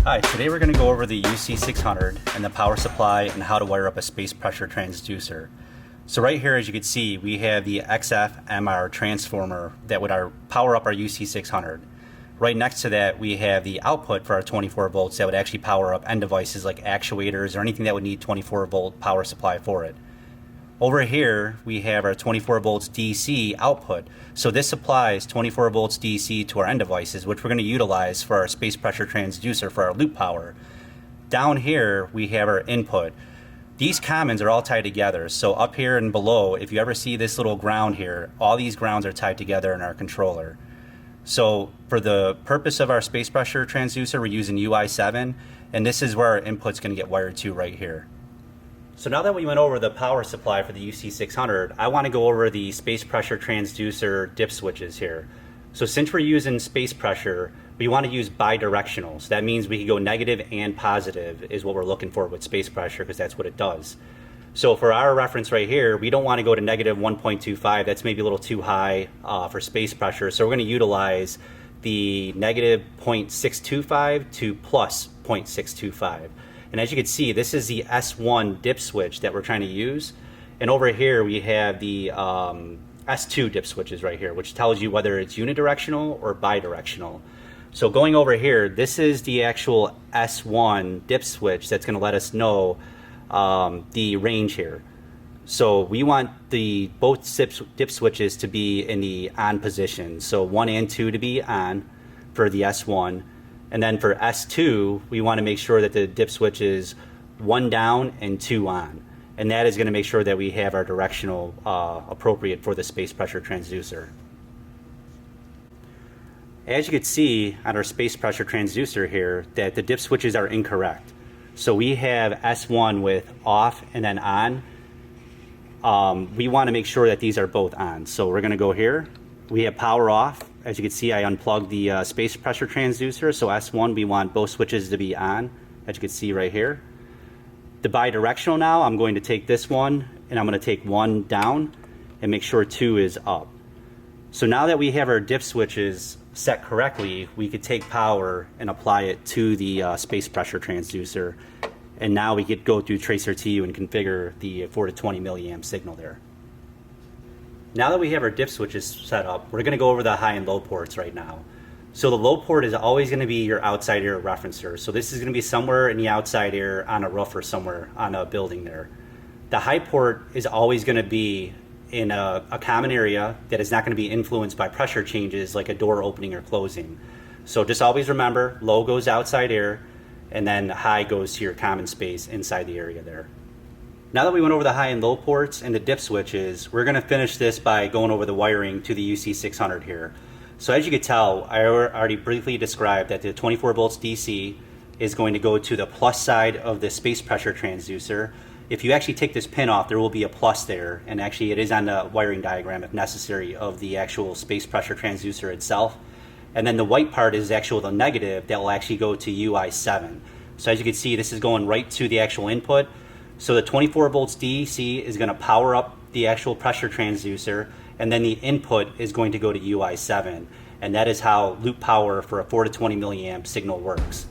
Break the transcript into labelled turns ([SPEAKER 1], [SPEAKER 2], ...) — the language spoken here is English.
[SPEAKER 1] Hi, today we're going to go over the UC600 and the power supply and how to wire up a space pressure transducer. So right here, as you can see, we have the XF-MR transformer that would power up our UC600. Right next to that, we have the output for our 24 volts that would actually power up end devices like actuators or anything that would need 24 volt power supply for it. Over here, we have our 24 volts DC output. So this supplies 24 volts DC to our end devices, which we're going to utilize for our space pressure transducer for our loop power. Down here, we have our input. These commons are all tied together. So up here and below, if you ever see this little ground here, all these grounds are tied together in our controller. So for the purpose of our space pressure transducer, we're using UI7, and this is where our input's going to get wired to right here. So now that we went over the power supply for the UC600, I want to go over the space pressure transducer dip switches here. So since we're using space pressure, we want to use bidirectional. So that means we can go negative and positive is what we're looking for with space pressure, because that's what it does. So for our reference right here, we don't want to go to negative 1.25. That's maybe a little too high for space pressure. So we're going to utilize the negative 0.625 to plus 0.625. And as you can see, this is the S1 dip switch that we're trying to use. And over here we have the S2 dip switches right here, which tells you whether it's unidirectional or bidirectional. So going over here, this is the actual S1 dip switch that's going to let us know the range here. So we want both dip switches to be in the on position. So 1 and 2 to be on for the S1. And then for S2, we want to make sure that the dip switch is 1 down and 2 on. And that is going to make sure that we have our directional appropriate for the space pressure transducer. As you can see on our space pressure transducer here, that the dip switches are incorrect. So we have S1 with off and then on. We want to make sure that these are both on. So we're going to go here. We have power off. As you can see, I unplugged the space pressure transducer. So S1, we want both switches to be on, as you can see right here. The bidirectional now, I'm going to take this one and I'm going to take 1 down and make sure 2 is up. So now that we have our dip switches set correctly, we could take power and apply it to the space pressure transducer. And now we could go through Tracer TU and configure the 4 to 20 milliamp signal there. Now that we have our dip switches set up, we're going to go over the high and low ports right now. So the low port is always going to be your outside air referencer. So this is going to be somewhere in the outside air on a roof or somewhere on a building there. The high port is always going to be in a common area that is not going to be influenced by pressure changes like a door opening or closing. So just always remember, low goes outside air, and then high goes to your common space inside the area there. Now that we went over the high and low ports and the dip switches, we're going to finish this by going over the wiring to the UC600 here. So as you can tell, I already briefly described that the 24 volts DC is going to go to the plus side of the space pressure transducer. If you actually take this pin off, there will be a plus there, and actually it is on the wiring diagram if necessary of the actual space pressure transducer itself. And then the white part is actually the negative that will actually go to UI7. So as you can see, this is going right to the actual input. So the 24 volts DC is going to power up the actual pressure transducer, and then the input is going to go to UI7. And that is how loop power for a 4 to 20 milliamp signal works.